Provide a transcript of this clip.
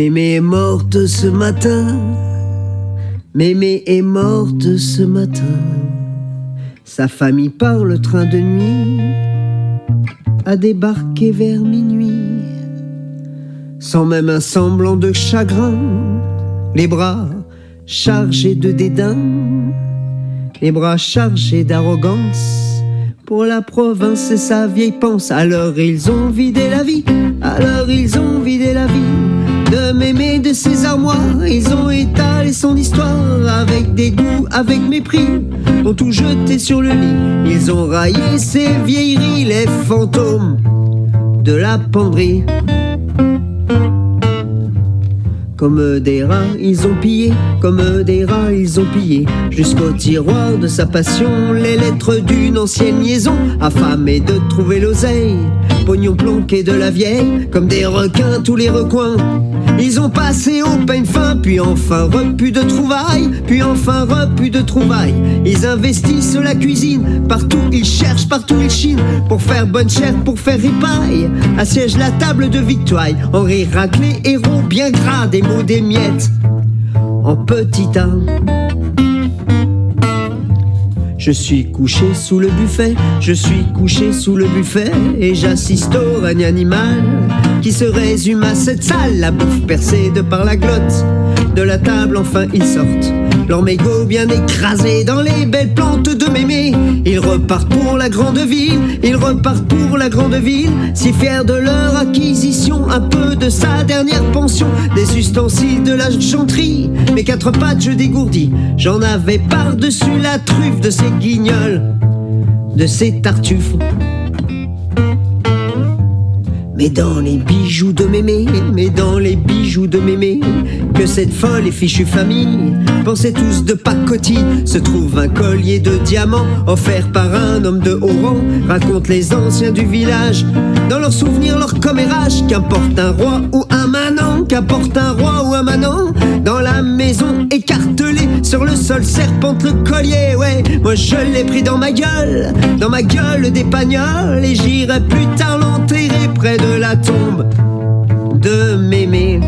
Mémé est morte ce matin. Mémé est morte ce matin. Sa famille par le train de nuit a débarqué vers minuit, sans même un semblant de chagrin, les bras chargés de dédain, les bras chargés d'arrogance. Pour la province et sa vieille panse, alors ils ont vidé la vie, alors ils ont vidé la vie de Mémé de ses armoires. Ils ont étalé son histoire avec dégoût, avec mépris, ont tout jeté sur le lit. Ils ont raillé ses vieilleries, les fantômes de la penderie. Comme des rats, ils ont pillé, comme des rats, ils ont pillé, jusqu'au tiroir de sa passion, les lettres d'une ancienne liaison, affamés de trouver l'oseille, pognon planqué de la vieille, comme des requins tous les recoins. Ils ont passé au peigne fin, puis enfin repu de trouvailles, puis enfin repu de trouvailles. Ils investissent la cuisine, partout ils cherchent, partout ils chinent, pour faire bonne chère, pour faire ripaille. Assiège la table de victoire, Henri raclé, héros bien gras, des mots, des miettes, en petit tas. Je suis couché sous le buffet, je suis couché sous le buffet, et j'assiste au règne animal qui se résume à cette salle, la bouffe percée de par la glotte. De la table enfin ils sortent, leur mégot bien écrasé dans les belles plantes de Mémé. Ils repartent pour la grande ville, ils repartent pour la grande ville, si fiers de leur acquisition, un peu de sa dernière pension, des ustensiles de la chanterie. Mes quatre pattes je dégourdis, j'en avais par-dessus la truffe de ces guignols, de ces tartuffes. Mais dans les bijoux de Mémé, mais dans les bijoux de Mémé, que cette folle et fichue famille pensait tous de pacotille, se trouve un collier de diamants offert par un homme de haut rang. Racontent les anciens du village, dans leurs souvenirs, leur commérage, qu'importe un roi ou un manant, qu'importe un roi ou un manant, dans la maison écartelée, sur le sol serpente le collier. Ouais, moi je l'ai pris dans ma gueule d'épagnols, et j'irai plus tard l'enterrer près de la tombe de Mémé.